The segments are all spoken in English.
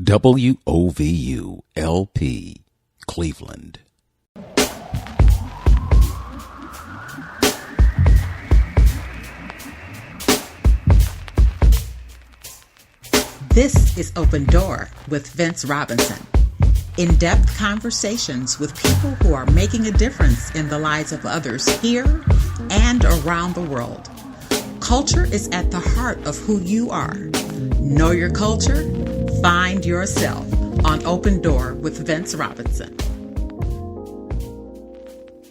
WOVU LP, Cleveland. This is Open Door with Vince Robinson. In-depth conversations with people who are making a difference in the lives of others here and around the world. Culture is at the heart of who you are. Know your culture, find yourself on Open Door with Vince Robinson.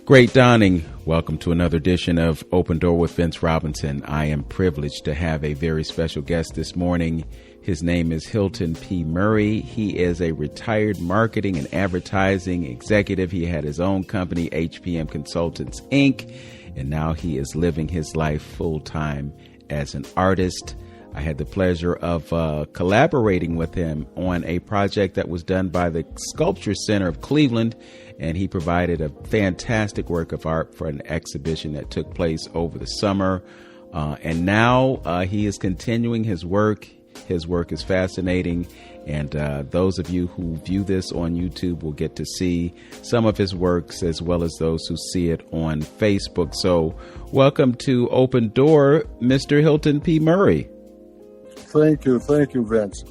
Great dawning. Welcome to another edition of Open Door with Vince Robinson. I am privileged to have a very special guest this morning. His name is Hilton P. Murray. He is a retired marketing and advertising executive. He had his own company, HPM Consultants, Inc., and now he is living his life full-time as an artist. I had the pleasure of collaborating with him on a project that was done by the Sculpture Center of Cleveland, and he provided a fantastic work of art for an exhibition that took place over the summer. And now he is continuing his work. His work is fascinating, and those of you who view this on YouTube will get to see some of his works as well as those who see it on Facebook. So welcome to Open Door, Mr. Hilton P. Murray. Thank you, Vince.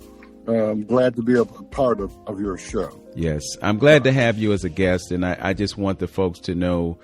I'm glad to be a part of your show. Yes, I'm glad to have you as a guest, and I just want the folks to know,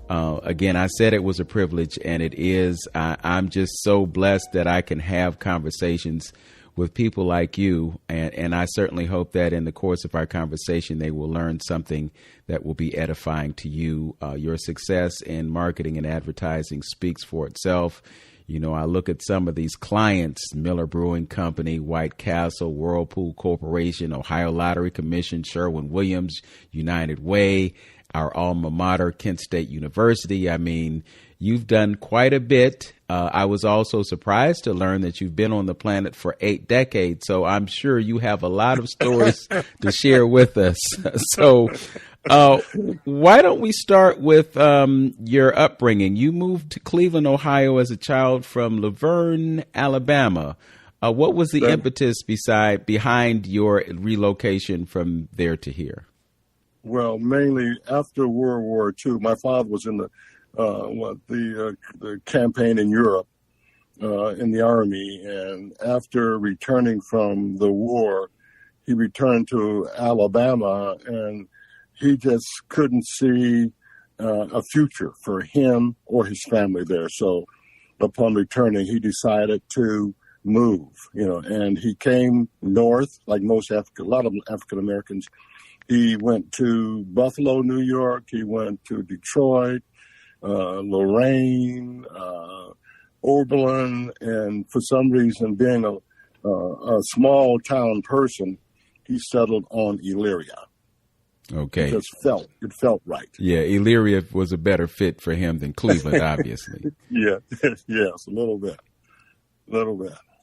again, I said it was a privilege, and it is. I'm just so blessed that I can have conversations with people like you, and I certainly hope that in the course of our conversation, they will learn something that will be edifying to you. Your success in marketing and advertising speaks for itself. You know, I look at some of these clients, Miller Brewing Company, White Castle, Whirlpool Corporation, Ohio Lottery Commission, Sherwin-Williams, United Way, our alma mater, Kent State University. I mean, you've done quite a bit. I was also surprised to learn that you've been on the planet for 8 decades. So I'm sure you have a lot of stories to share with us. So why don't we start with your upbringing? You moved to Cleveland, Ohio as a child from Laverne, Alabama. What was the impetus behind your relocation from there to here? Well, mainly after World War II, my father was in the campaign in Europe in the Army, and after returning from the war, he returned to Alabama, and he just couldn't see a future for him or his family there. So upon returning, he decided to move, and he came north, like a lot of African Americans. He went to Buffalo, New York. He went to Detroit, Lorraine, Oberlin, and for some reason, being a small town person, he settled on Elyria. Okay. It felt right. Yeah, Elyria was a better fit for him than Cleveland, obviously. Yeah, yes, a little bit.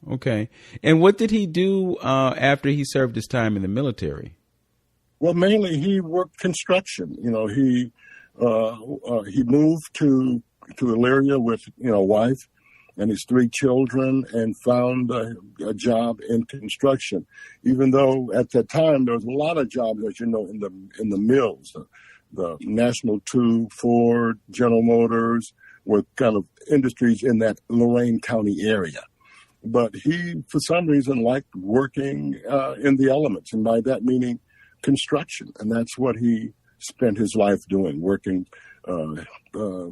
Okay. And what did he do after he served his time in the military? Well, mainly he worked construction. He moved to Elyria with a wife and his 3 children, and found a job in construction. Even though at that time there was a lot of jobs, as you know, in the mills, the National Tube, Ford, General Motors were kind of industries in that Lorain County area. But he, for some reason, liked working in the elements, and by that meaning construction, and that's what he spent his life doing, working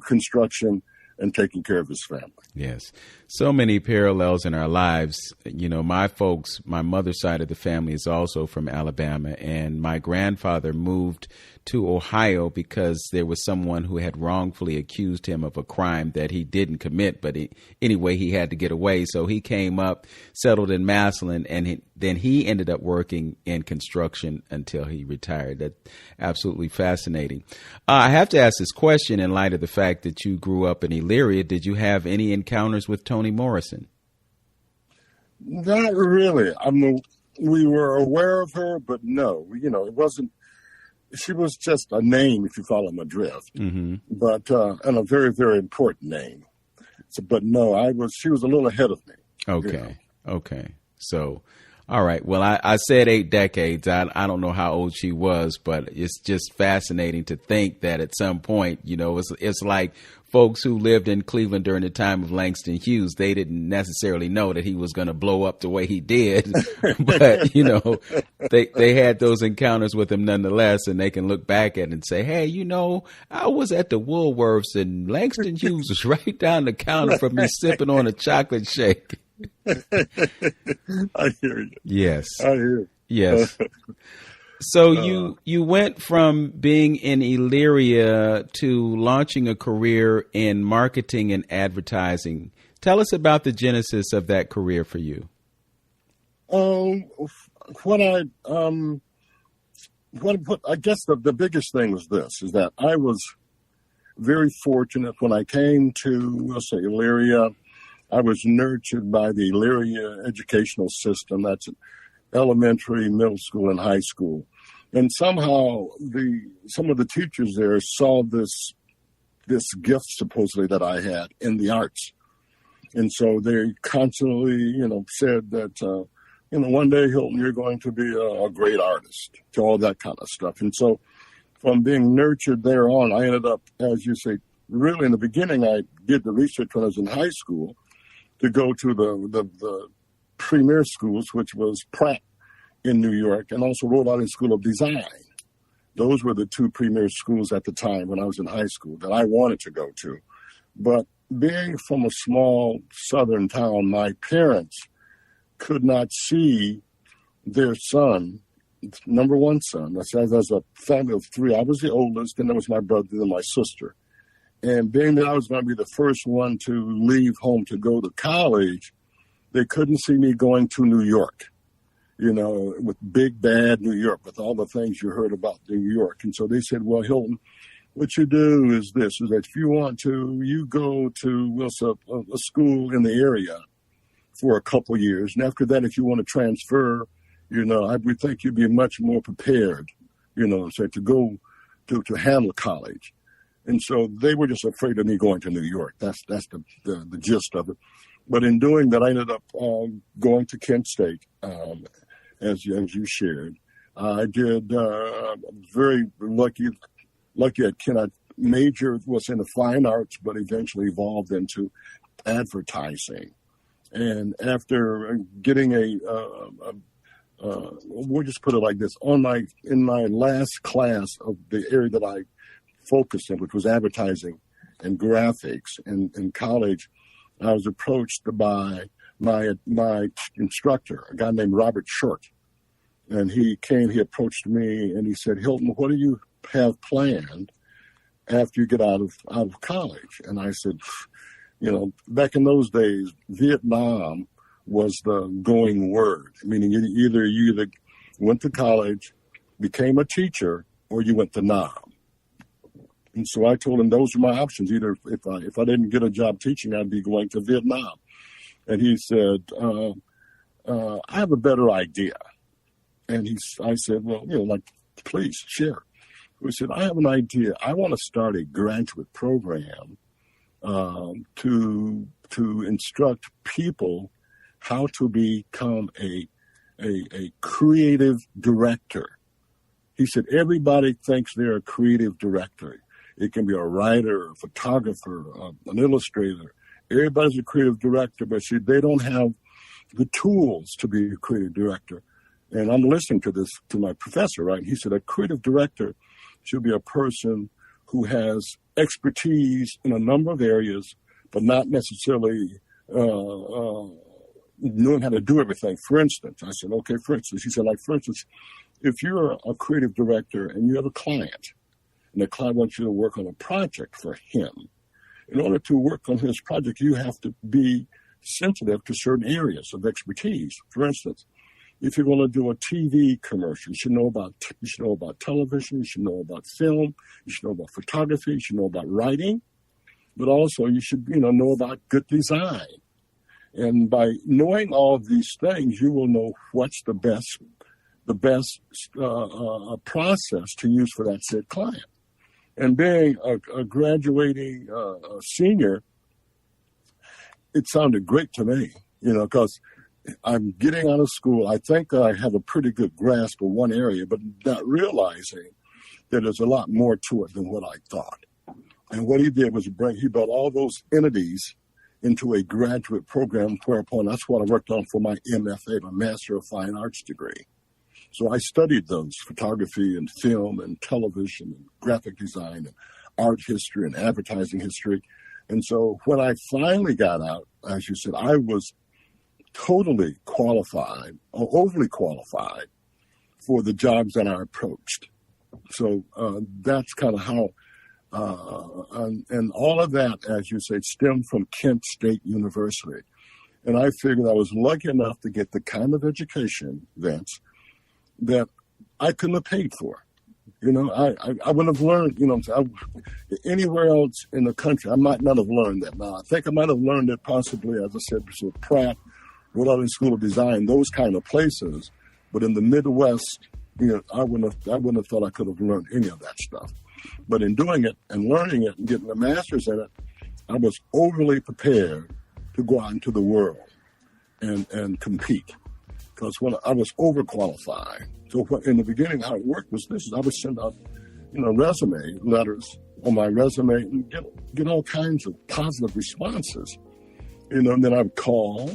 construction and taking care of his family. Yes. So many parallels in our lives. My mother's side of the family is also from Alabama, and my grandfather moved to Ohio because there was someone who had wrongfully accused him of a crime that he didn't commit, but anyway, he had to get away. So he came up, settled in Massillon, and then he ended up working in construction until he retired. That's absolutely fascinating. I have to ask this question in light of the fact that you grew up in Elyria. Did you have any encounters with Toni Morrison? Not really. I mean, we were aware of her, but no, it wasn't. She was just a name, if you follow my drift, but and a very, very important name. So, but no, she was a little ahead of me. Okay. Okay. So All right. Well, I said 8 decades. I don't know how old she was, but it's just fascinating to think that at some point, it's like folks who lived in Cleveland during the time of Langston Hughes. They didn't necessarily know that he was going to blow up the way he did, but they had those encounters with him nonetheless, and they can look back at it and say, hey, I was at the Woolworths and Langston Hughes was right down the counter from me sipping on a chocolate shake. I hear you. Yes. I hear you. Yes. So you went from being in Elyria to launching a career in marketing and advertising. Tell us about the genesis of that career for you. I guess the biggest thing was this, is that I was very fortunate when I came to, let's say, Elyria. I was nurtured by the Elyria educational system. That's elementary, middle school, and high school. And somehow some of the teachers there saw this gift supposedly that I had in the arts. And so they constantly, said that, one day, Hilton, you're going to be a great artist, to all that kind of stuff. And so from being nurtured there on, I ended up, as you say, really in the beginning, I did the research when I was in high school to go to the premier schools, which was Pratt in New York, and also Rhode Island School of Design. Those were the two premier schools at the time when I was in high school that I wanted to go to. But being from a small southern town, my parents could not see their son, number one son. That's a family of 3. I was the oldest, then there was my brother, then my sister. And being that I was going to be the first one to leave home to go to college, they couldn't see me going to New York, with big, bad New York, with all the things you heard about New York. And so they said, well, Hilton, what you do is this, is that if you want to, you go to a school in the area for a couple of years. And after that, if you want to transfer, I would think you'd be much more prepared, so to go to handle college. And so they were just afraid of me going to New York. That's the gist of it. But in doing that, I ended up going to Kent State, as you shared. I did very lucky at Kent. I majored was in the fine arts, but eventually evolved into advertising. And after getting we'll just put it like this: in my last class of the area that I focused in, which was advertising and graphics in college, I was approached by my instructor, a guy named Robert Short. And he approached me and he said, Hilton, what do you have planned after you get out of college? And I said, back in those days, Vietnam was the going word, meaning you either went to college, became a teacher, or you went to Nam. And so I told him those were my options. Either if I didn't get a job teaching, I'd be going to Vietnam. And he said, I have a better idea. And I said, well, please share. He said, I have an idea. I want to start a graduate program to instruct people how to become a creative director. He said, everybody thinks they're a creative director. It can be a writer, a photographer, an illustrator. Everybody's a creative director, but see, they don't have the tools to be a creative director. And I'm listening to my professor, right? He said a creative director should be a person who has expertise in a number of areas, but not necessarily knowing how to do everything. For instance, I said, okay, for instance. He said, for instance, if you're a creative director and you have a client, and the client wants you to work on a project for him, in order to work on his project, you have to be sensitive to certain areas of expertise. For instance, if you're going to do a TV commercial, you should know about television, you should know about film, you should know about photography, you should know about writing, but also you should know about good design. And by knowing all of these things, you will know what's the best process to use for that said client. And being a graduating senior, it sounded great to me, because I'm getting out of school. I think I have a pretty good grasp of one area, but not realizing that there's a lot more to it than what I thought. And what he did was he brought all those entities into a graduate program, whereupon that's what I worked on for my MFA, my Master of Fine Arts degree. So I studied those, photography and film and television and graphic design and art history and advertising history. And so when I finally got out, as you said, I was totally qualified or overly qualified for the jobs that I approached. So that's kind of how, and all of that, as you say, stemmed from Kent State University. And I figured I was lucky enough to get the kind of education, Vince, that I couldn't have paid for. You know, I wouldn't have learned, you know, anywhere else in the country, I might not have learned that. Now, I think I might have learned it possibly, as I said, so Pratt, Rhode Island School of Design, those kind of places. But in the Midwest, you know, I wouldn't have thought I could have learned any of that stuff. But in doing it and learning it and getting a master's in it, I was overly prepared to go out into the world and compete. Because when I was overqualified. So in the beginning, how it worked was this: I would send out, you know, resume letters on my resume and get all kinds of positive responses. You know, and then I would call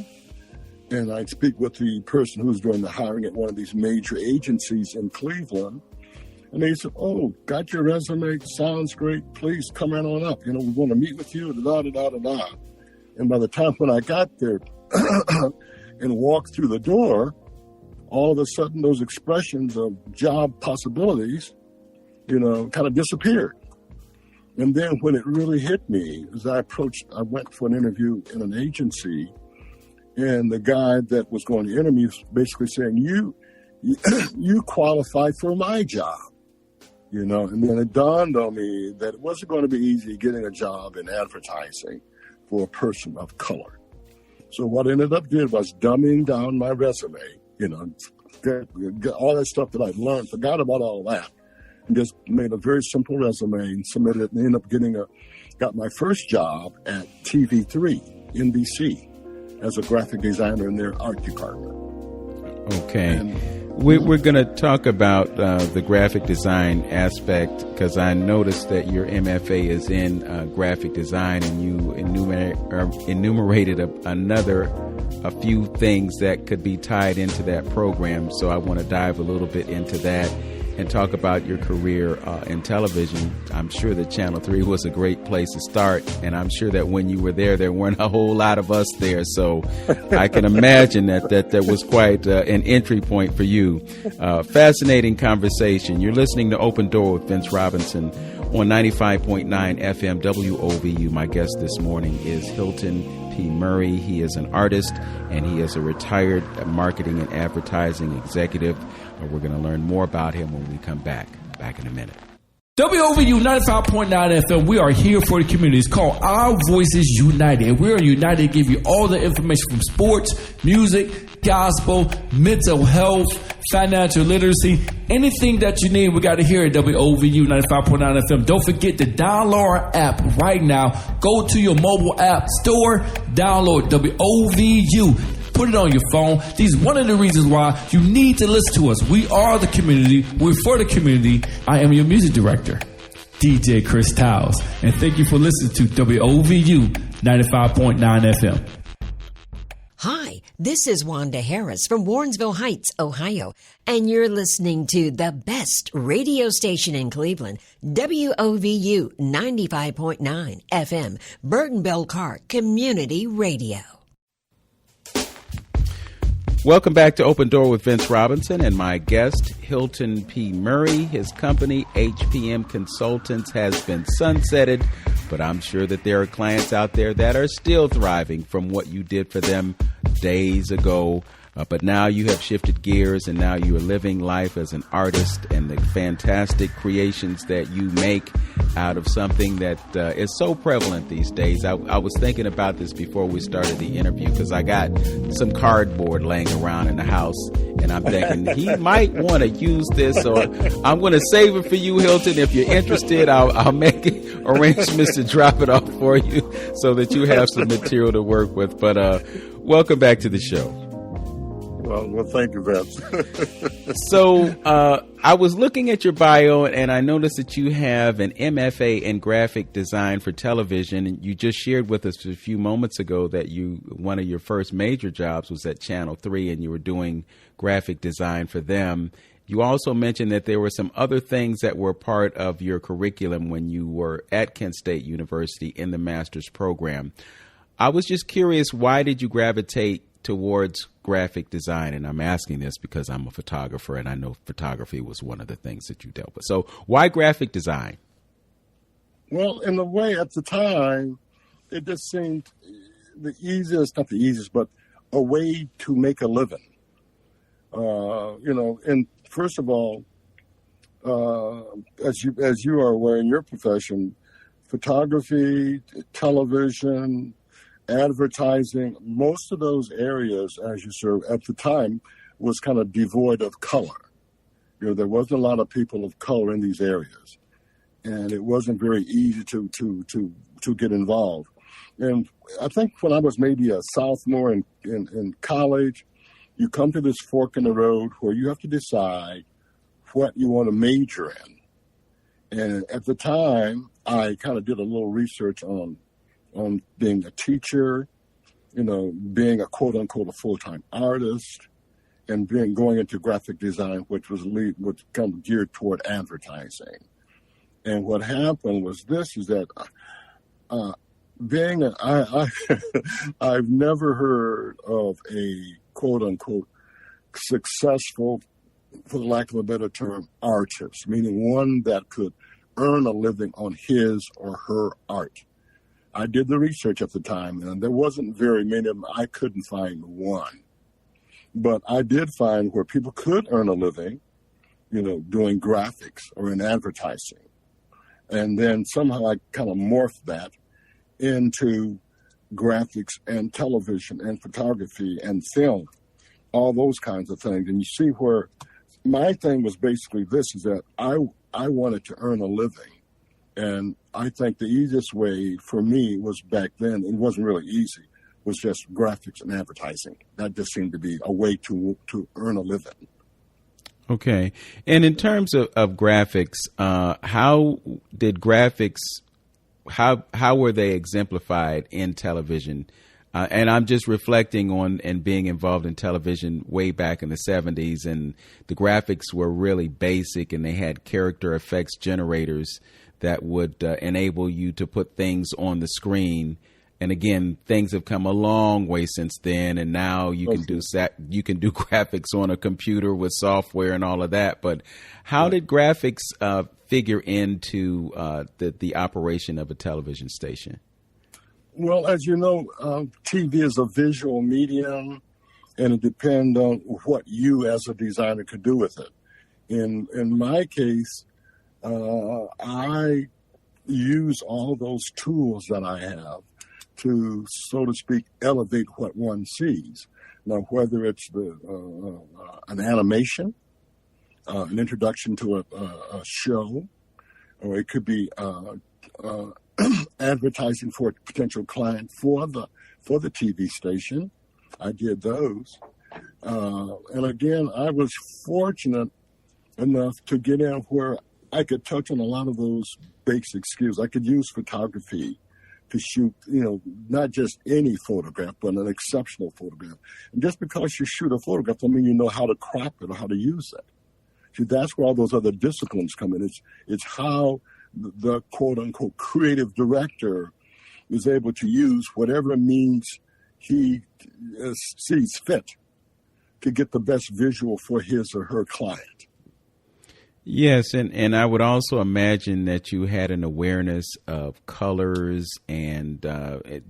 and I'd speak with the person who was doing the hiring at one of these major agencies in Cleveland. And they said, "Oh, got your resume? Sounds great. Please come right on up. You know, we want to meet with you." Da-da-da-da-da. And by the time when I got there and walked through the door, all of a sudden those expressions of job possibilities, you know, kind of disappeared. And then when it really hit me, as I went for an interview in an agency, and the guy that was going to interview was basically saying, you qualified for my job, you know. And then it dawned on me that it wasn't going to be easy getting a job in advertising for a person of color. So what I ended up doing was dumbing down my resume, you know, all that stuff that I'd learned, forgot about all that, and just made a very simple resume and submitted it, and ended up got my first job at TV3, NBC, as a graphic designer in their art department. Okay. We're going to talk about the graphic design aspect, because I noticed that your MFA is in graphic design, and you enumerated a few things that could be tied into that program. So I want to dive a little bit into that and talk about your career in television. I'm sure that Channel 3 was a great place to start, and I'm sure that when you were there weren't a whole lot of us there. So I can imagine that was quite an entry point for you. Fascinating conversation. You're listening to Open Door with Vince Robinson on 95.9 FM WOVU. My guest this morning is Hilton P. Murray. He is an artist, and he is a retired marketing and advertising executive. We're going to learn more about him when we come back in a minute. WOVU 95.9 FM, we are here for the community. It's called Our Voices United. And we're united to give you all the information from sports, music, gospel, mental health, financial literacy, anything that you need, we got it here at WOVU 95.9 FM. Don't forget to download our app right now. Go to your mobile app store, download WOVU. Put it on your phone. This is one of the reasons why you need to listen to us. We are the community. We're for the community. I am your music director, DJ Chris Towles. And thank you for listening to WOVU 95.9 FM. Hi, this is Wanda Harris from Warrensville Heights, Ohio, and you're listening to the best radio station in Cleveland, WOVU 95.9 FM, Burton Bell Carr Community Radio. Welcome back to Open Door with Vince Robinson and my guest, Hilton P. Murray. His company, HPM Consultants, has been sunsetted, but I'm sure that there are clients out there that are still thriving from what you did for them days ago. But now you have shifted gears, and now you are living life as an artist, and the fantastic creations that you make out of something that is so prevalent these days. I was thinking about this before we started the interview, because I got some cardboard laying around in the house, and I'm thinking he might want to use this, or I'm going to save it for you, Hilton. If you're interested, I'll make arrangements to drop it off for you so that you have some material to work with. But welcome back to the show. Well, thank you, Vince. So I was looking at your bio, and I noticed that you have an MFA in graphic design for television. And you just shared with us a few moments ago that one of your first major jobs was at Channel 3, and you were doing graphic design for them. You also mentioned that there were some other things that were part of your curriculum when you were at Kent State University in the master's program. I was just curious, why did you gravitate towards graphic design? And I'm asking this because I'm a photographer, and I know photography was one of the things that you dealt with. So why graphic design? Well, in a way, at the time, it just seemed the easiest, not the easiest, but a way to make a living. And first of all, as you are aware in your profession, photography, television, advertising, most of those areas, as you serve at the time, was kind of devoid of color. There wasn't a lot of people of color in these areas, and it wasn't very easy to get involved. And I think when I was maybe a sophomore in college, you come to this fork in the road where you have to decide what you want to major in. And at the time, I kind of did a little research on being a teacher, being a quote unquote a full-time artist, and going into graphic design, which was kind of geared toward advertising. And what happened was is that I've never heard of a quote unquote successful, for the lack of a better term, artist, meaning one that could earn a living on his or her art. I did the research at the time, and there wasn't very many of them. I couldn't find one. But I did find where people could earn a living, doing graphics or in advertising. And then somehow I kind of morphed that into graphics and television and photography and film, all those kinds of things. And you see where my thing was basically this, is that I wanted to earn a living. And I think the easiest way for me was back then, it wasn't really easy, was just graphics and advertising. That just seemed to be a way to earn a living. Okay. And in terms of graphics, how did graphics, how were they exemplified in television? And I'm just reflecting on and being involved in television way back in the 70s, and the graphics were really basic, and they had character effects generators that would enable you to put things on the screen. And again, things have come a long way since then, and now you can do graphics on a computer with software and all of that. But how did graphics figure into the operation of a television station? Well, as you know, TV is a visual medium, and it depends on what you as a designer could do with it. In my case, I use all those tools that I have to, so to speak, elevate what one sees. Now, whether it's an animation, an introduction to a show, or it could be advertising for a potential client for the TV station. I did those. And again, I was fortunate enough to get in where I could touch on a lot of those basic skills. I could use photography to shoot, not just any photograph, but an exceptional photograph. And just because you shoot a photograph doesn't mean you know how to crop it or how to use it. See, that's where all those other disciplines come in. It's how the quote-unquote creative director is able to use whatever means he sees fit to get the best visual for his or her client. Yes, and I would also imagine that you had an awareness of colors and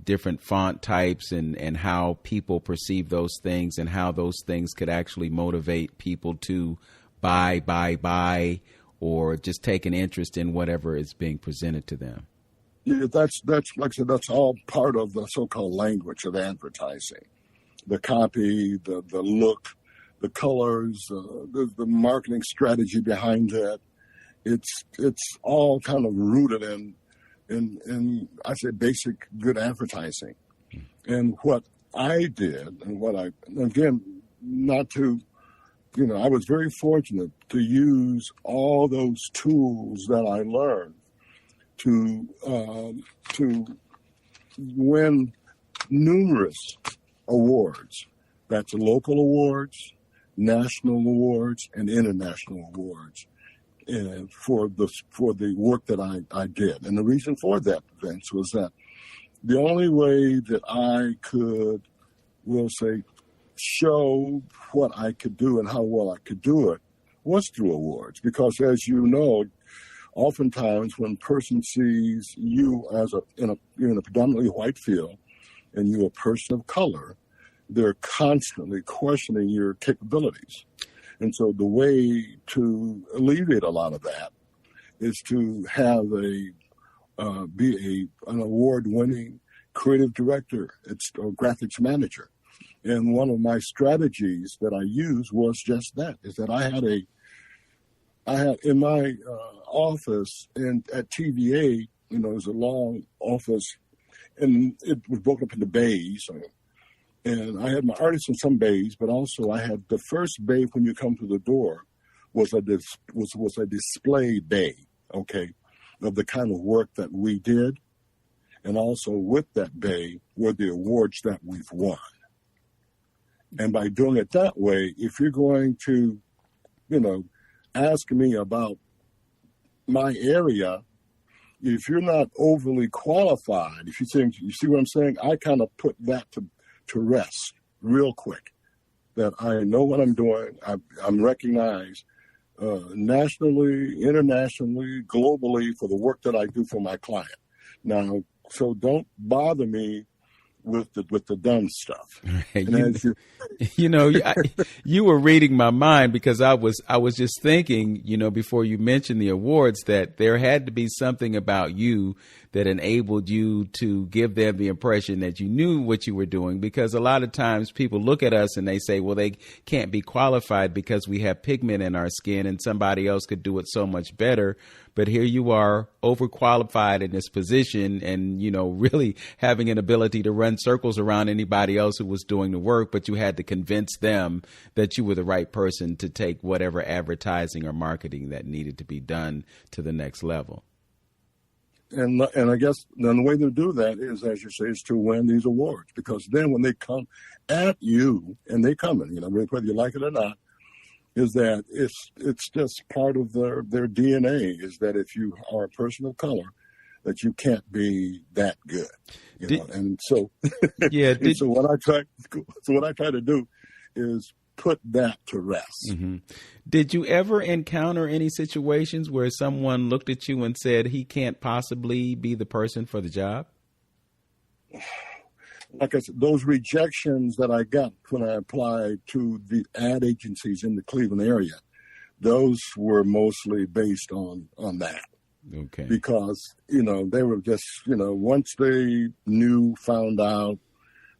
different font types and how people perceive those things and how those things could actually motivate people to buy, or just take an interest in whatever is being presented to them. Yeah, that's like I said, that's all part of the so-called language of advertising. The copy, the look, the colors, the marketing strategy behind it. It's all kind of rooted in I say basic good advertising. And what I did, and again, not to, I was very fortunate to use all those tools that I learned to win numerous awards. That's local awards, national awards, and international awards for the work that I did. And the reason for that, Vince, was that the only way that I could, we'll say, show what I could do and how well I could do it was through awards. Because as you know, oftentimes when a person sees you you're in a predominantly white field and you're a person of color, they're constantly questioning your capabilities. And so the way to alleviate a lot of that is to have be an award-winning creative director or graphics manager. And one of my strategies that I used was just that, is that I had in my office at TVA, it was a long office, and it was broken up into bays. And I had my artists in some bays, but also I had the first bay when you come to the door was a display bay, okay, of the kind of work that we did. And also with that bay were the awards that we've won. And by doing it that way, if you're going to, ask me about my area, if you're not overly qualified, if you see what I'm saying, I kind of put that to rest real quick, that I know what I'm doing. I'm recognized nationally, internationally, globally for the work that I do for my client. Now, so don't bother me with the dumb stuff. You were reading my mind, because I was just thinking, before you mentioned the awards, that there had to be something about you that enabled you to give them the impression that you knew what you were doing. Because a lot of times people look at us and they say, well, they can't be qualified because we have pigment in our skin and somebody else could do it so much better. But here you are, overqualified in this position and, really having an ability to run circles around anybody else who was doing the work. But you had to convince them that you were the right person to take whatever advertising or marketing that needed to be done to the next level. And I guess then the way to do that is, as you say, is to win these awards. Because then when they come at you, and they come in, whether you like it or not, is that it's just part of their DNA, is that if you are a person of color, that you can't be that good. And so so what I try to do is put that to rest. Mm-hmm. Did you ever encounter any situations where someone looked at you and said he can't possibly be the person for the job? Like I said, those rejections that I got when I applied to the ad agencies in the Cleveland area, those were mostly based on that. Okay. Because, they were just, once they found out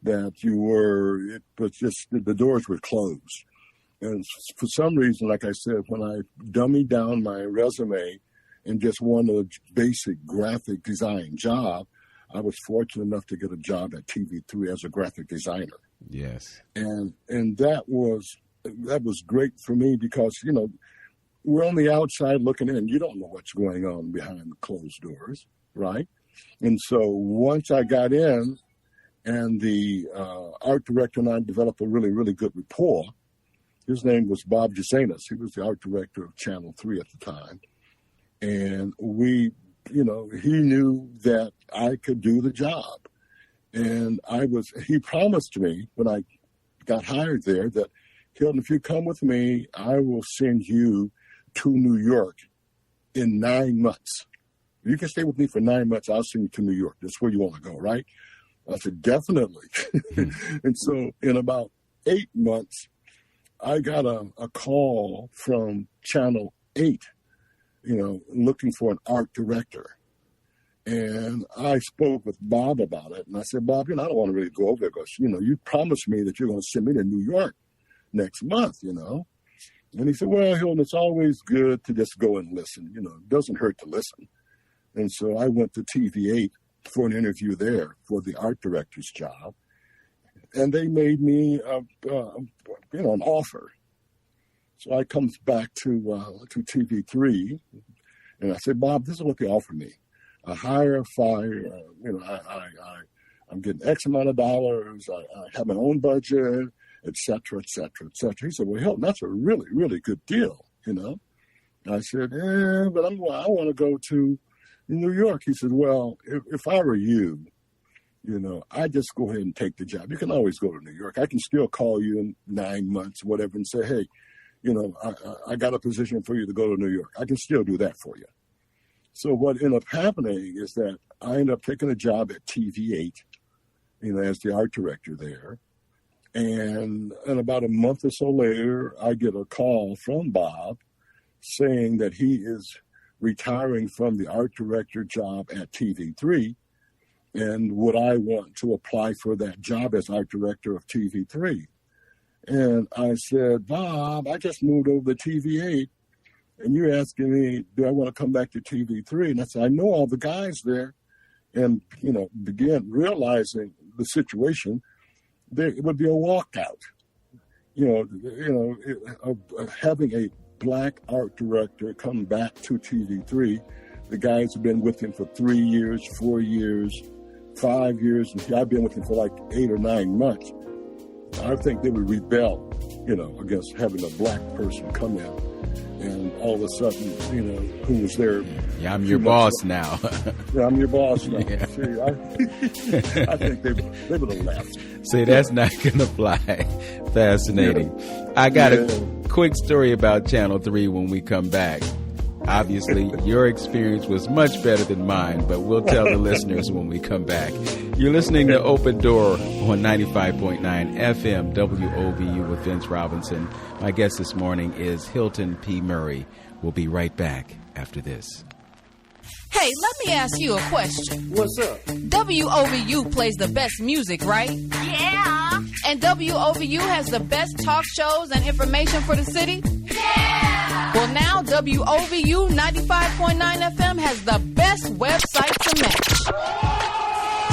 that it was just, the doors were closed. And for some reason, like I said, when I dummied down my resume and just wanted a basic graphic design job, I was fortunate enough to get a job at TV3 as a graphic designer. Yes. And that was great for me because, we're on the outside looking in. You don't know what's going on behind the closed doors, right? And so once I got in, and the art director and I developed a really, really good rapport. His name was Bob Jasanis. He was the art director of Channel 3 at the time. And we, he knew that I could do the job. And he promised me when I got hired there that, Hilton, if you come with me, I will send you to New York in 9 months. You can stay with me for 9 months. I'll send you to New York. That's where you want to go, right? I said, definitely. And so in about 8 months, I got a call from Channel 8, looking for an art director. And I spoke with Bob about it. And I said, Bob, I don't want to really go over there because, you promised me that you're going to send me to New York next month, And he said, well, Hilton, it's always good to just go and listen. It doesn't hurt to listen. And so I went to TV8 for an interview there for the art director's job. and they made me, an offer. So I comes back to TV3, and I said, Bob, this is what they offer me: a hire, fire. I'm getting X amount of dollars. I have my own budget, et cetera, et cetera, et cetera. He said, well, Hilton, that's a really, really good deal, I said, but I want to go to New York. He said, well, if I were you, I just go ahead and take the job. You can always go to New York. I can still call you in 9 months, whatever, and say, hey, I got a position for you to go to New York. I can still do that for you. So what ended up happening is that I ended up taking a job at TV8, as the art director there. And about a month or so later, I get a call from Bob saying that he is retiring from the art director job at TV3, and would I want to apply for that job as art director of TV3? And I said, Bob, I just moved over to TV8, and you're asking me, do I want to come back to TV3? And I said, I know all the guys there, and, began realizing the situation. It would be a walkout, having a Black art director come back to TV3. The guys have been with him for 3 years, 4 years, 5 years, and I've been with him for like 8 or 9 months. I think they would rebel, against having a Black person come in, and all of a sudden, who was there. Yeah, I'm your boss now. Yeah, I'm your boss now. Yeah. See, I think they would have left. See, that's not going to fly. Fascinating. Yeah. I got a quick story about Channel 3 when we come back. Obviously, your experience was much better than mine, but we'll tell the listeners when we come back. You're listening to Open Door on 95.9 FM WOVU with Vince Robinson. My guest this morning is Hilton P. Murray. We'll be right back after this. Hey, let me ask you a question. What's up? WOVU plays the best music, right? Yeah. And WOVU has the best talk shows and information for the city? Yeah. Well, now WOVU 95.9 FM has the best website to match.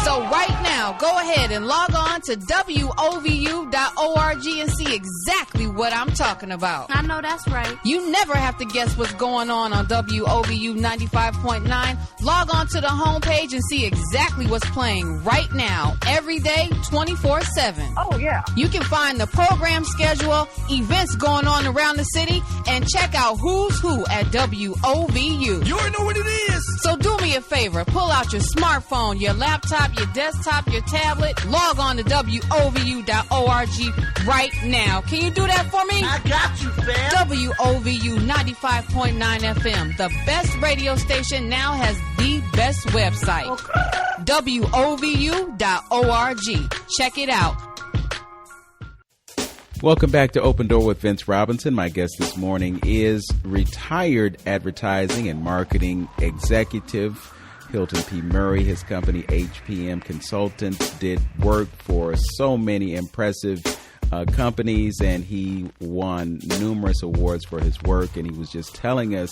So right now, go ahead and log on to WOVU.org and see exactly what I'm talking about. I know that's right. You never have to guess what's going on WOVU 95.9. Log on to the homepage and see exactly what's playing right now, every day, 24/7. Oh, yeah. You can find the program schedule, events going on around the city, and check out who's who at WOVU. You already know what it is. So do me a favor, pull out your smartphone, your laptop, your desktop, your tablet, log on to WOVU.org right now. Can you do that for me? I got you, fam. WOVU 95.9 FM, the best radio station, now has the best website. Okay. WOVU.org. Check it out. Welcome back to Open Door with Vince Robinson. My guest this morning is retired advertising and marketing executive Hilton P. Murray. His company, HPM Consultants, did work for so many impressive companies, and he won numerous awards for his work. And he was just telling us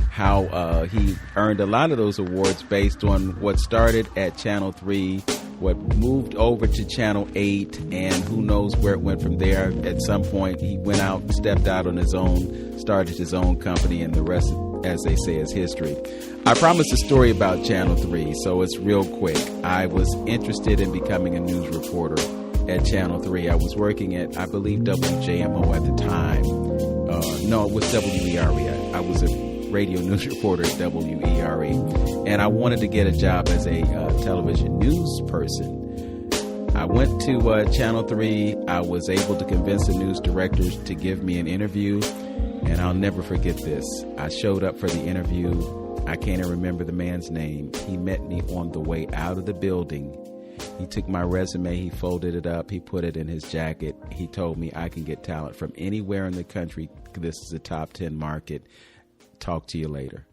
how he earned a lot of those awards based on what started at Channel 3, what moved over to Channel 8, and who knows where it went from there. At some point, he went out, stepped out on his own, started his own company, and the rest, as they say, is history. I promised a story about Channel 3, so it's real quick. I was interested in becoming a news reporter at Channel 3. I was working at, I believe, WJMO at the time. No, it was WERE. I was a radio news reporter at WERE, and I wanted to get a job as a television news person. I went to Channel 3. I was able to convince the news directors to give me an interview, and I'll never forget this. I showed up for the interview. I can't even remember the man's name. He met me on the way out of the building. He took my resume, he folded it up, he put it in his jacket. He told me I can get talent from anywhere in the country. This is a top 10 market. Talk to you later.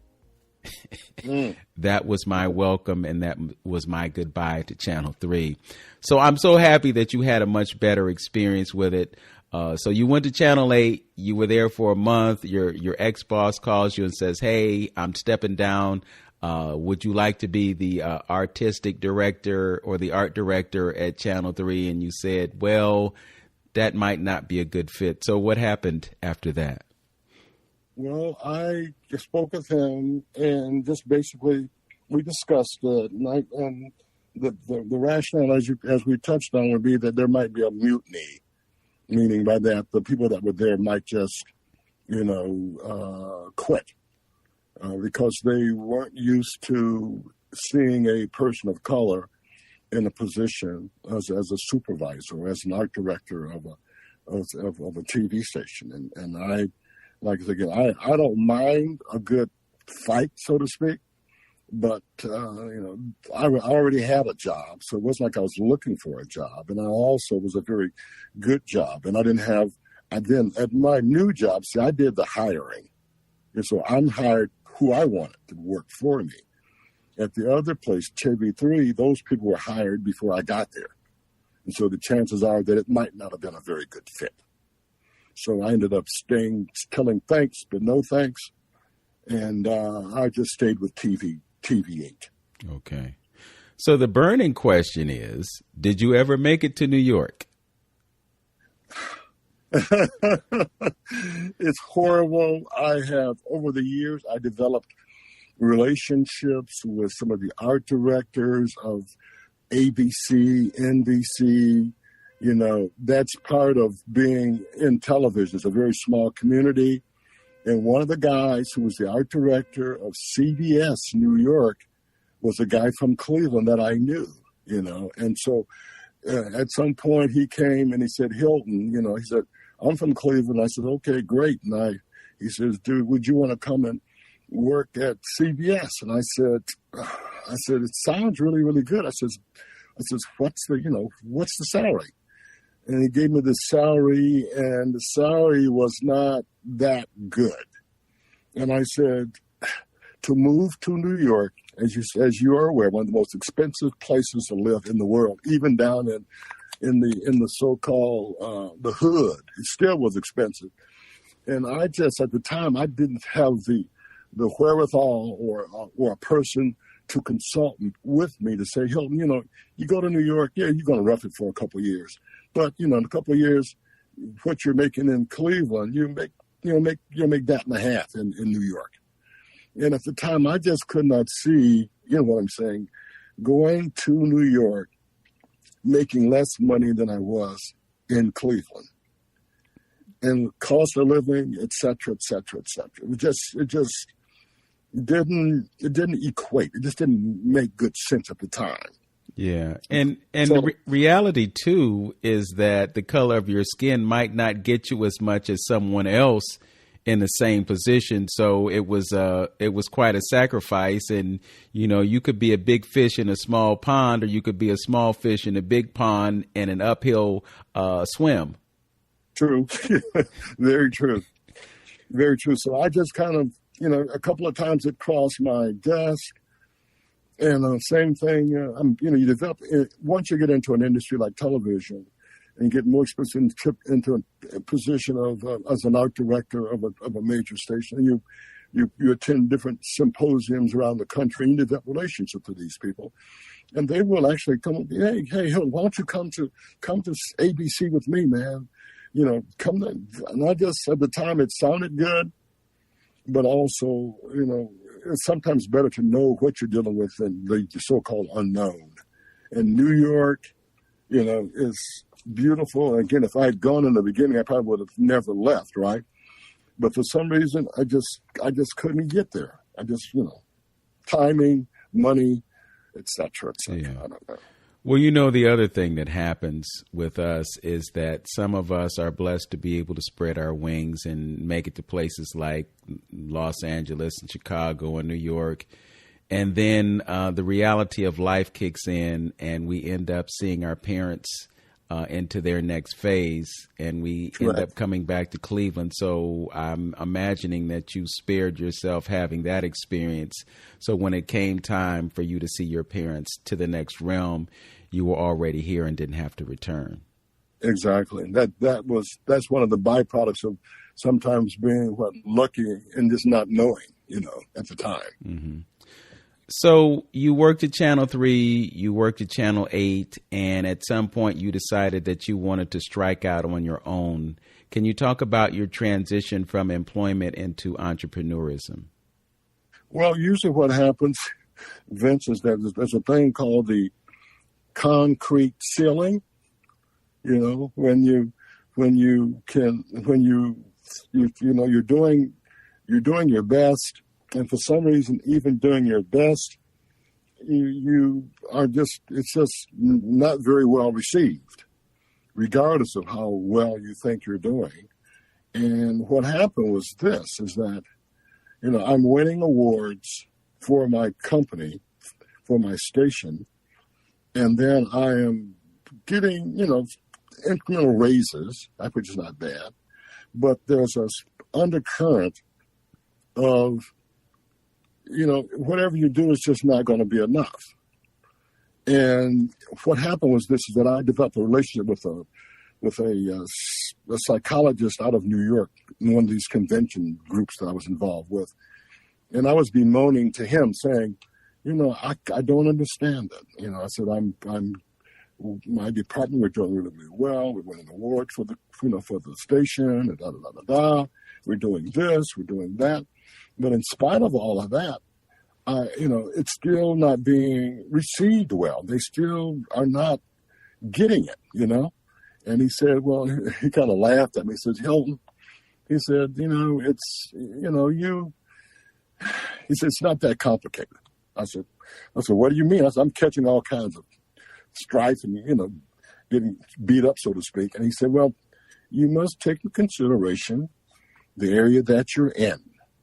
That was my welcome, and that was my goodbye to Channel 3. So I'm so happy that you had a much better experience with it. So you went to Channel 8, you were there for a month, your ex-boss calls you and says, hey, I'm stepping down, Would you like to be the artistic director or the art director at Channel 3? And you said, well, that might not be a good fit. So what happened after that? Well, I just spoke with him, and just basically we discussed the night, and the rationale, as we touched on, would be that there might be a mutiny, meaning by that the people that were there might just, quit because they weren't used to seeing a person of color in a position as a supervisor, as an art director of a TV station, and I. Like again, I don't mind a good fight, so to speak, but I already had a job, so it wasn't like I was looking for a job, and I also was a very good job, and I then at my new job, see, I did the hiring, and so I'm hired who I wanted to work for me. At the other place, TV3, those people were hired before I got there, and so the chances are that it might not have been a very good fit. So I ended up telling thanks, but no thanks. And I just stayed with TV8. Okay. So the burning question is, did you ever make it to New York? It's horrible. I have, over the years, I developed relationships with some of the art directors of ABC, NBC. That's part of being in television. It's a very small community. And one of the guys who was the art director of CBS New York was a guy from Cleveland that I knew, And so at some point he came and he said, Hilton, he said, I'm from Cleveland. I said, okay, great. And he says, dude, would you want to come and work at CBS? And I said, it sounds really, really good. I says, what's the salary? And he gave me the salary, and the salary was not that good. And I said, to move to New York, as you are aware, one of the most expensive places to live in the world, even down in the so-called the hood, it still was expensive. And I just, at the time, I didn't have the wherewithal or a person to consult with me to say, Hilton, you go to New York, yeah, you're going to rough it for a couple of years. But, in a couple of years, what you're making in Cleveland, you'll make that and a half in New York. And at the time, I just could not see, what I'm saying, going to New York, making less money than I was in Cleveland. And cost of living, et cetera, et cetera, et cetera. It just didn't equate. It just didn't make good sense at the time. Yeah. And so, the reality, too, is that the color of your skin might not get you as much as someone else in the same position. So it was quite a sacrifice. And, you could be a big fish in a small pond, or you could be a small fish in a big pond and an uphill swim. True. Very true. Very true. So I just kind of, a couple of times it crossed my desk. And same thing, you develop, once you get into an industry like television and get more expensive into a position of as an art director of a major station, you attend different symposiums around the country and you develop relationships with these people. And they will actually come, hey, Hilton, why don't you come to ABC with me, man? Come to, and I just, at the time it sounded good, but also, it's sometimes better to know what you're dealing with than the so-called unknown. And New York, is beautiful. And again, if I had gone in the beginning, I probably would have never left, right? But for some reason, I just couldn't get there. I just, timing, money, et cetera, et cetera. Yeah. I don't know. Well, the other thing that happens with us is that some of us are blessed to be able to spread our wings and make it to places like Los Angeles and Chicago and New York. And then the reality of life kicks in and we end up seeing our parents into their next phase, and we end up coming back to Cleveland. So I'm imagining that you spared yourself having that experience. So when it came time for you to see your parents to the next realm, you were already here and didn't have to return. Exactly. That's one of the byproducts of sometimes being lucky and just not knowing, at the time. Mm-hmm. So you worked at Channel 3, you worked at Channel 8, and at some point you decided that you wanted to strike out on your own. Can you talk about your transition from employment into entrepreneurism? Well, usually what happens, Vince, is that there's a thing called the concrete ceiling. You know, when you're doing your best, and for some reason, even doing your best, it's just not very well received, regardless of how well you think you're doing. And what happened was this, is that, you know, I'm winning awards for my company, for my station, and then I am getting, you know, incremental raises, which is not bad, but there's a undercurrent of, you know, whatever you do is just not going to be enough. And what happened was this, is that I developed a relationship with a psychologist out of New York in one of these convention groups that I was involved with. And I was bemoaning to him saying, you know, I don't understand it. You know, I said, my department, we're doing really, really well. We're winning awards for the station, and da, da, da, da, da. We're doing this, we're doing that. But in spite of all of that, you know, it's still not being received well. They still are not getting it, you know. And he said, well, he kind of laughed at me. He says, Hilton, he said, you know, he said, it's not that complicated. I said, what do you mean? I said, I'm catching all kinds of strife and, you know, getting beat up, so to speak. And he said, well, you must take into consideration the area that you're in.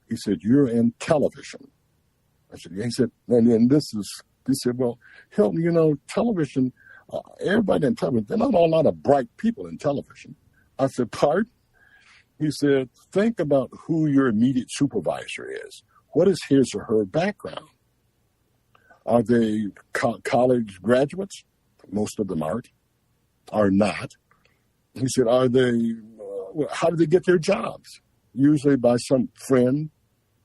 He said, you're in television. I said, yeah. He said, he said, well, Hilton, you know, television, everybody in television, there are not a lot of bright people in television. I said, pardon? He said, think about who your immediate supervisor is. What is his or her background? Are they college graduates? Most of them are not. He said, how do they get their jobs? Usually by some friend,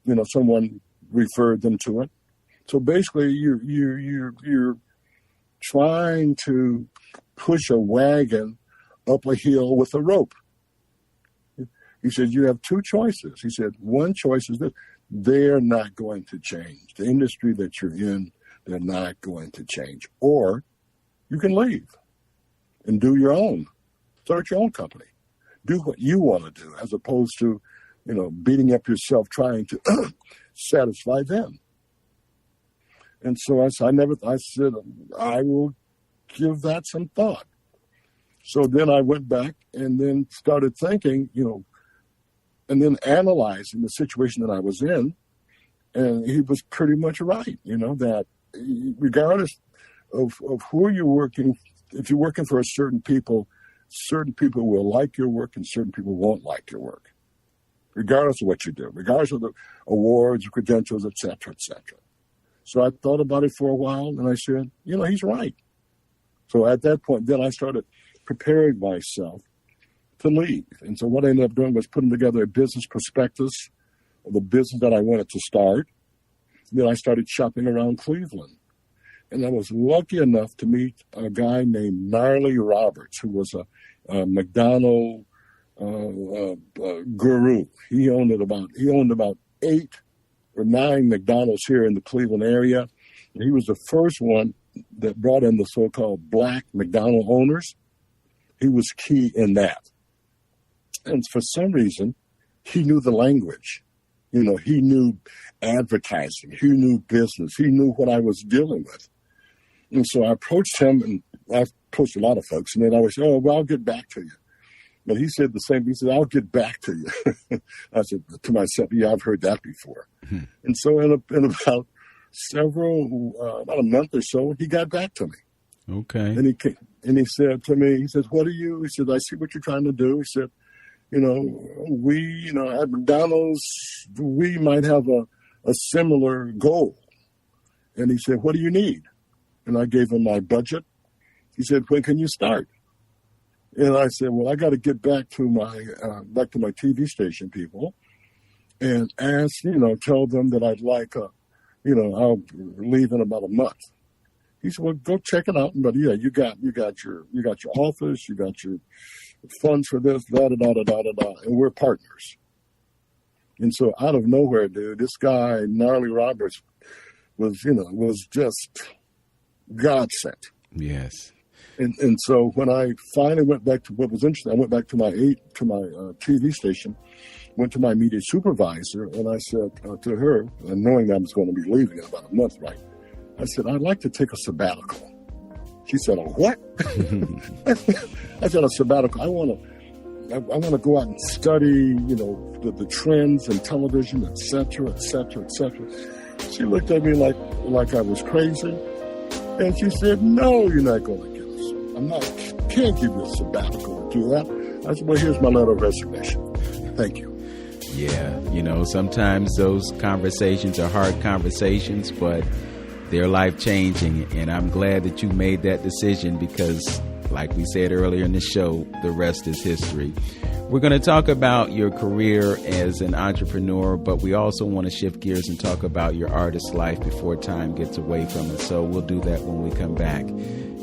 you know, someone referred them to it. So basically, you're trying to push a wagon up a hill with a rope. He said, you have two choices. He said, one choice is that they're not going to change. The industry that you're in, they're not going to change. Or you can leave and do your own. Start your own company. Do what you want to do, as opposed to, you know, beating up yourself trying to satisfy them. And so I said, I will give that some thought. So then I went back and then started thinking, you know, and then analyzing the situation that I was in. And he was pretty much right, you know, that regardless of who you're working, if you're working for certain people will like your work and certain people won't like your work, regardless of what you do, regardless of the awards, credentials, et cetera, et cetera. So I thought about it for a while, and I said, you know, he's right. So at that point, then I started preparing myself to leave. And so what I ended up doing was putting together a business prospectus of the business that I wanted to start. Then I started shopping around Cleveland. And I was lucky enough to meet a guy named Gnarly Roberts, who was a McDonald guru. He owned about 8 or 9 McDonald's here in the Cleveland area. And he was the first one that brought in the so-called black McDonald owners. He was key in that. And for some reason, he knew the language. You know, he knew advertising. He knew business. He knew what I was dealing with. And so I approached him, and I approached a lot of folks, and they'd always say, oh, well, I'll get back to you. But he said the same. He said, I'll get back to you. I said to myself, yeah, I've heard that before. Mm-hmm. And so in about a month or so, he got back to me. Okay. And he said to me, he says, what are you? He said, I see what you're trying to do. He said, at McDonald's, we might have a similar goal. And he said, what do you need? And I gave him my budget. He said, when can you start? And I said, well, I got to get back to my TV station people and tell them that I'd like I'll leave in about a month. He said, well, go check it out. But yeah, you got your office, you got your funds for this, da da da da da da da, and we're partners. And so out of nowhere, dude, this guy, Gnarly Roberts, was just God sent. Yes. And so when I finally went back to what was interesting, I went back to my TV station, went to my media supervisor, and I said to her, knowing that I was going to be leaving in about a month, right? I said, I'd like to take a sabbatical. She said, a what? I said, a sabbatical. I want to go out and study, the trends in television, et cetera, et cetera, et cetera. She looked at me like I was crazy. And she said, no, you're not going to get us. Can't give you a sabbatical or do that. I said, well, here's my letter of resignation. Thank you. Yeah, sometimes those conversations are hard conversations, but they're life-changing. And I'm glad that you made that decision because, like we said earlier in the show, the rest is history. We're going to talk about your career as an entrepreneur, but we also want to shift gears and talk about your artist life before time gets away from us. So we'll do that when we come back.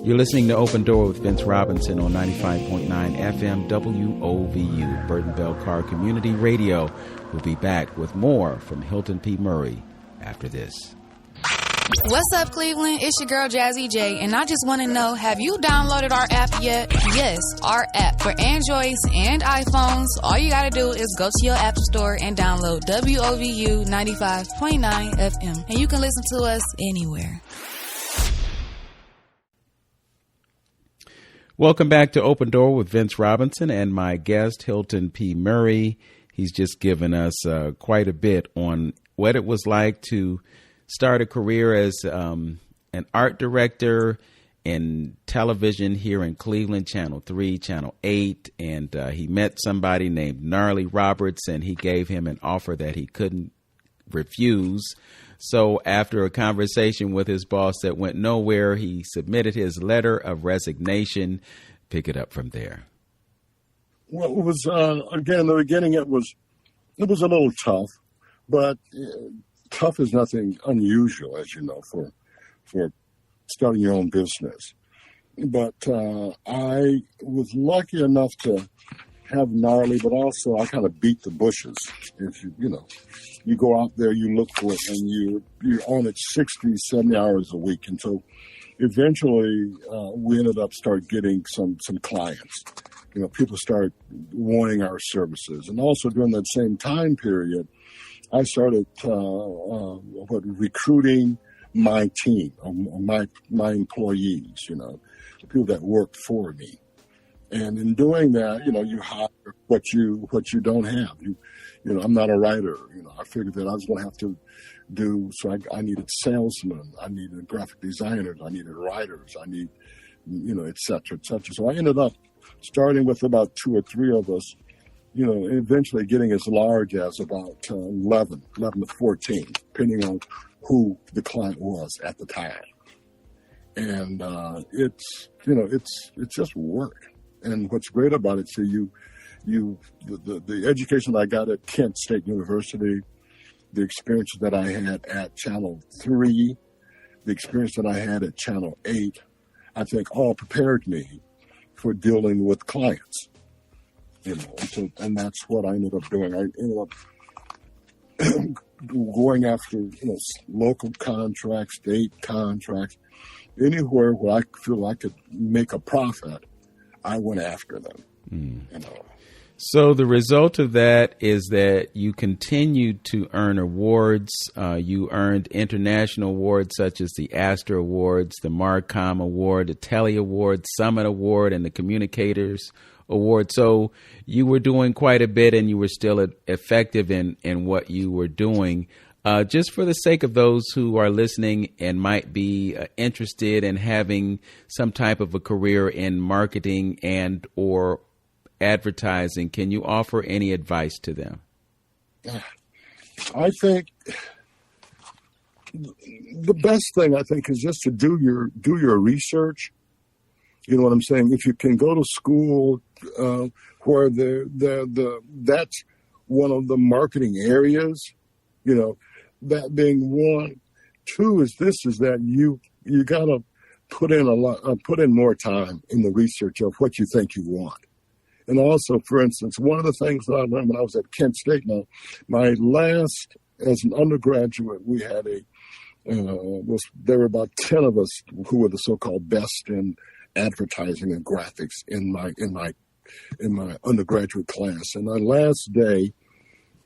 You're listening to Open Door with Vince Robinson on 95.9 FM WOVU, Burton Bell Car Community Radio. We'll be back with more from Hilton P. Murray after this. What's up, Cleveland? It's your girl, Jazzy J, and I just want to know, have you downloaded our app yet? Yes, our app for Androids and iPhones. All you got to do is go to your app store and download WOVU 95.9 FM, and you can listen to us anywhere. Welcome back to Open Door with Vince Robinson and my guest, Hilton P. Murray. He's just given us quite a bit on what it was like to start a career as an art director in television here in Cleveland, Channel 3, Channel 8. And he met somebody named Gnarly Roberts, and he gave him an offer that he couldn't refuse. So after a conversation with his boss that went nowhere, he submitted his letter of resignation. Pick it up from there. Well, it was, again, in the beginning, it was a little tough, but tough is nothing unusual, as you know, for starting your own business. But I was lucky enough to have Gnarly, but also I kind of beat the bushes. If you go out there, you look for it, and you're on it 60, 70 hours a week. And so eventually we ended up getting some clients. People started wanting our services. And also during that same time period, I started recruiting my team, my employees, the people that work for me. And in doing that, you hire what you don't have. I'm not a writer. I figured that I was going to have to do. So I needed salesmen, I needed graphic designers, I needed writers, I need, et cetera, et cetera. So I ended up starting with about 2 or 3 of us, eventually getting as large as about 11 to 14, depending on who the client was at the time. And it's just work. And what's great about it, the education I got at Kent State University, the experiences that I had at Channel 3, the experience that I had at Channel 8, I think all prepared me for dealing with clients. And that's what I ended up doing. I ended up going after, local contracts, state contracts, anywhere where I feel I could make a profit, I went after them. So the result of that is that you continued to earn awards. You earned international awards such as the Astor Awards, the Marcom Award, the Telly Award, Summit Award, and the Communicators Award. So you were doing quite a bit, and you were still effective in what you were doing. Just for the sake of those who are listening and might be interested in having some type of a career in marketing and or advertising, can you offer any advice to them? I think the best thing is just to do your research. You know what I'm saying? If you can go to school where that's one of the marketing areas, that being one, Two is that you got to put in more time in the research of what you think you want. And also, for instance, one of the things that I learned when I was at Kent State, now, my last, as an undergraduate, we had there were about 10 of us who were the so-called best in advertising and graphics in my undergraduate class. And my last day,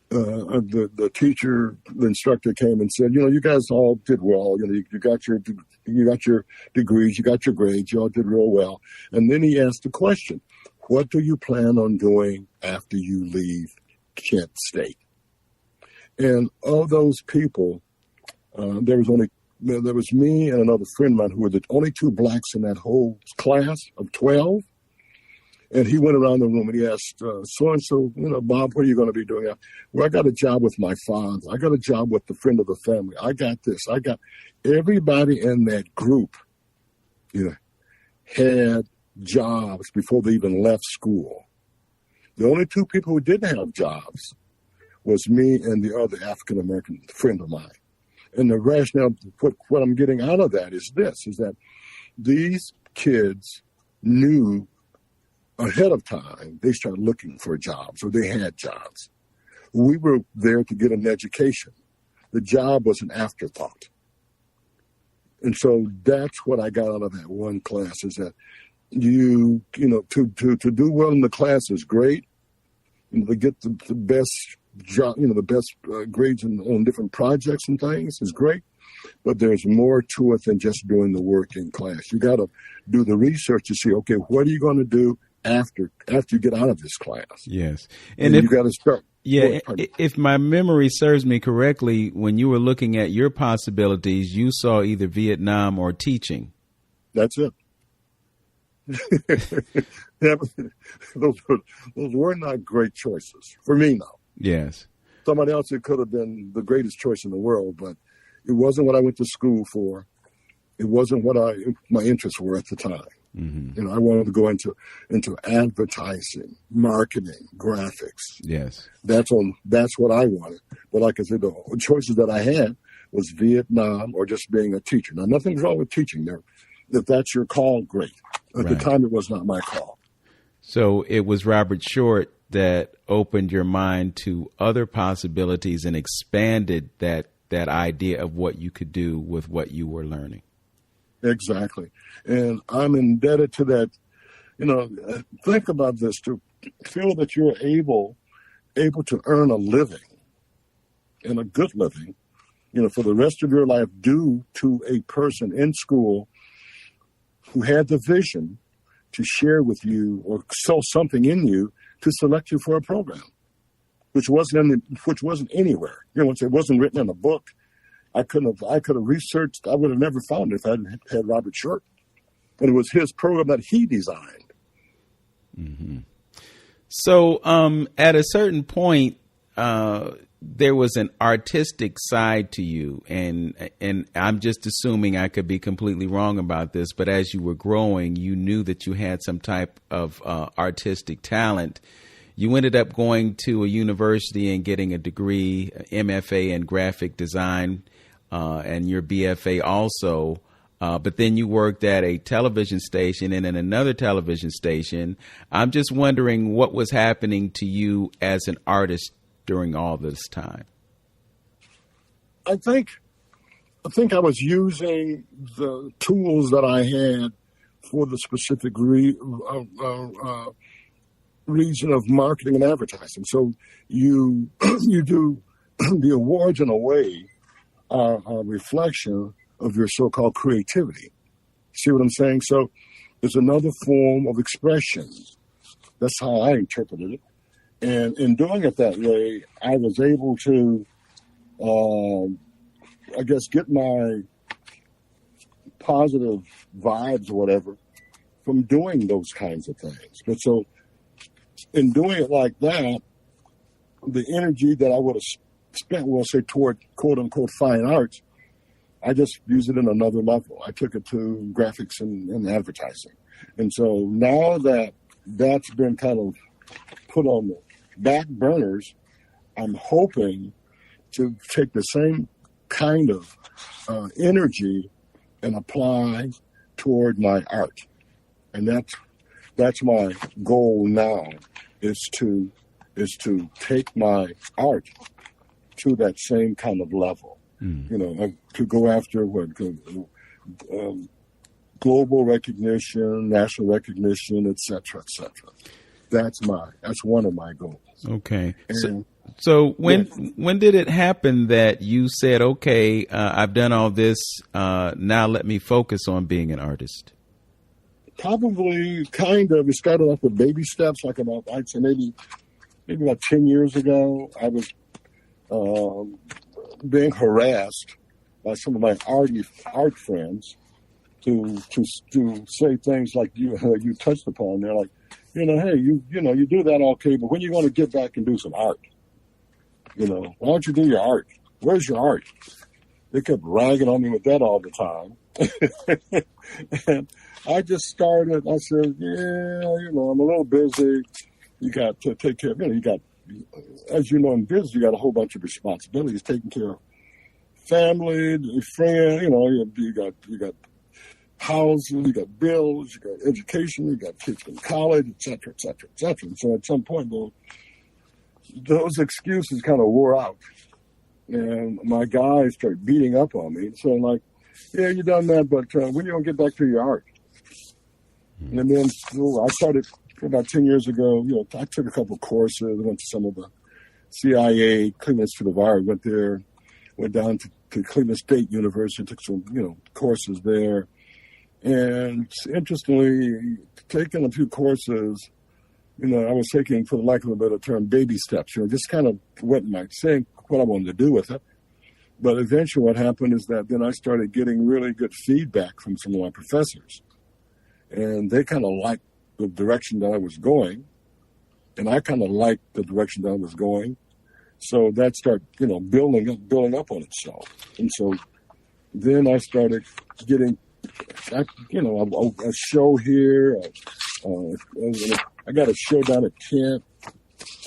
the teacher, the instructor came and said, you guys all did well. You got your degrees, you got your grades, you all did real well. And then he asked the question, what do you plan on doing after you leave Kent State? And of those people, there was me and another friend of mine who were the only two blacks in that whole class of 12. And he went around the room and he asked, so-and-so, Bob, what are you going to be doing? Well, I got a job with my father. I got a job with the friend of the family. I got this. I got everybody in that group, had jobs before they even left school. The only two people who didn't have jobs was me and the other African-American friend of mine. And the rationale, what I'm getting out of that is that these kids knew ahead of time they started looking for jobs, or they had jobs. We were there to get an education. The job was an afterthought. And so that's what I got out of that one class, is that to do well in the class is great. To get the best job, the best grades on different projects and things is great. But there's more to it than just doing the work in class. You got to do the research to see, okay, what are you going to do after you get out of this class? Yes. And you got to start. Yeah. If my memory serves me correctly, when you were looking at your possibilities, you saw either Vietnam or teaching. That's it. Yeah, those were not great choices for me now. Yes. Somebody else, it could have been the greatest choice in the world, but it wasn't what I went to school for. It wasn't what my interests were at the time. Mm-hmm. I wanted to go into advertising, marketing, graphics. Yes. That's what I wanted. But like I said, the choices that I had was Vietnam or just being a teacher. Now, nothing's wrong with teaching there. If that's your call, great. At the time, it was not my call. So it was Robert Short that opened your mind to other possibilities and expanded that idea of what you could do with what you were learning. Exactly. And I'm indebted to that. Think about this, to feel that you're able to earn a living, and a good living, for the rest of your life, due to a person in school who had the vision to share with you or saw something in you to select you for a program, which wasn't anywhere. It wasn't written in a book. I could have researched. I would have never found it if I hadn't had Robert Short. And it was his program that he designed. Mm-hmm. So at a certain point, there was an artistic side to you, and I'm just assuming, I could be completely wrong about this, but as you were growing, you knew that you had some type of artistic talent. You ended up going to a university and getting a degree, MFA in graphic design, and your BFA also. But then you worked at a television station and in another television station. I'm just wondering what was happening to you as an artist during all this time. I think I was using the tools that I had for the specific reason of marketing and advertising. So you do the awards, in a way, are a reflection of your so-called creativity. See what I'm saying? So it's another form of expression. That's how I interpreted it. And in doing it that way, I was able to, get my positive vibes or whatever from doing those kinds of things. But so in doing it like that, the energy that I would have spent, toward quote-unquote fine arts, I just used it in another level. I took it to graphics and advertising. And so now that that's been kind of put on the back burners, I'm hoping to take the same kind of energy and apply toward my art. And that's my goal now, is to take my art to that same kind of level. You know, to go after global recognition, national recognition, et cetera, et cetera. That's one of my goals. Okay. And, so when did it happen that you said, okay, I've done all this, now let me focus on being an artist? Probably kind of. It started off with baby steps, like I'd say maybe about 10 years ago. I was being harassed by some of my art friends to say things like you touched upon. They're like, hey, you do that okay, but when are you going to get back and do some art? Why don't you do your art? Where's your art? They kept ragging on me with that all the time. And I just started, I said, I'm a little busy. You got to take care of, as you know, in business, you got a whole bunch of responsibilities, taking care of family, friends, you got housing, you got bills, you got education, you got kids in college, et cetera, et cetera, et cetera. And so at some point, those excuses kind of wore out. And my guys started beating up on me. So I'm like, yeah, you done that, but when are you going to get back to your art? And then I started about 10 years ago. I took a couple of courses. I went to some of the CIA, Cleveland Institute of Art, went down to Cleveland State University, took some, courses there. And interestingly, taking a few courses, I was taking, for the lack of a better term, baby steps, just kind of what I wanted to do with it. But eventually what happened is that then I started getting really good feedback from some of my professors. And they kind of liked the direction that I was going. And I kind of liked the direction that I was going. So that started, building up on itself. And so then I started getting, a show here. I got a show down at Kent.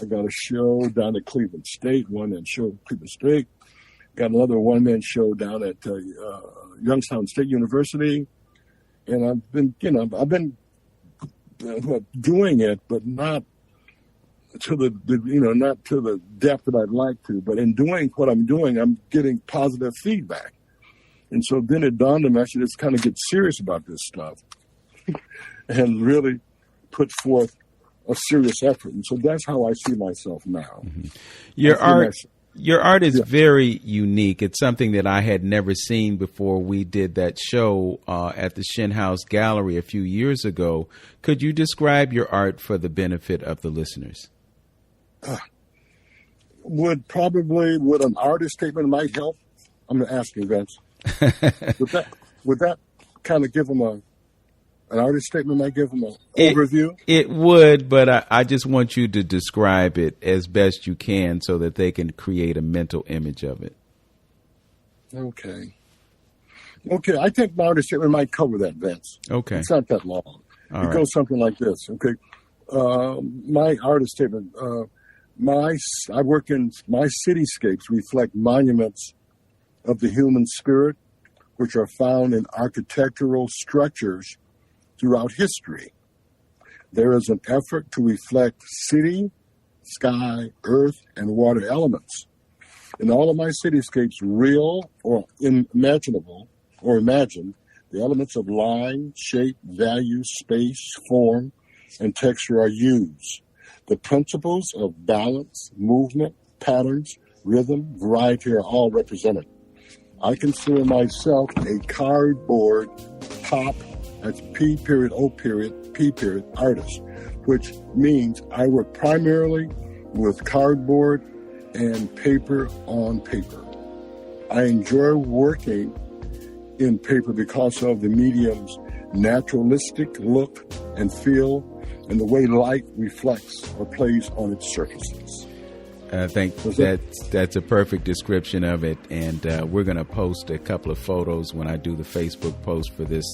I got a show down at Cleveland State, one-man show at Cleveland State. Got another one-man show down at Youngstown State University. And I've been doing it, but not to the depth that I'd like to. But in doing what I'm doing, I'm getting positive feedback. And so then it dawned on me, I should just kind of get serious about this stuff and really put forth a serious effort. And so that's how I see myself now. Mm-hmm. Your art is very unique. It's something that I had never seen before we did that show at the Shin House Gallery a few years ago. Could you describe your art for the benefit of the listeners? Would an artist statement might help? I'm going to ask you, Vince. would that kind of give them an artist statement might give them an overview? It would, but I just want you to describe it as best you can so that they can create a mental image of it. Okay. I think my artist statement might cover that, Vince. Okay. It's not that long. It goes something like this. Okay. My artist statement, I work in my cityscapes reflect monuments of the human spirit, which are found in architectural structures throughout history. There is an effort to reflect city, sky, earth, and water elements. In all of my cityscapes, real or imaginable or imagined, the elements of line, shape, value, space, form, and texture are used. The principles of balance, movement, patterns, rhythm, variety are all represented. I consider myself a cardboard pop, that's P.O.P. artist, which means I work primarily with cardboard and paper on paper. I enjoy working in paper because of the medium's naturalistic look and feel and the way light reflects or plays on its surfaces. I think that's a perfect description of it. And we're going to post a couple of photos when I do the Facebook post for this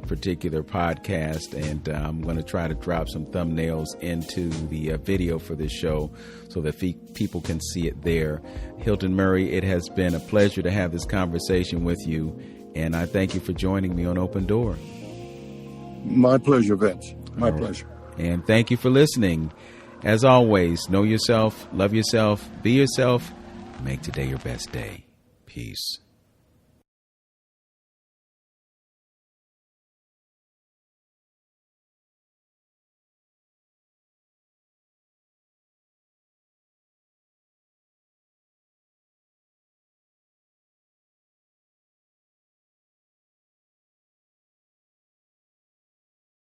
particular podcast. And I'm going to try to drop some thumbnails into the video for this show so that people can see it there. Hilton Murray, it has been a pleasure to have this conversation with you. And I thank you for joining me on Open Door. My pleasure, Vince. My pleasure. And thank you for listening. As always, know yourself, love yourself, be yourself, make today your best day. Peace.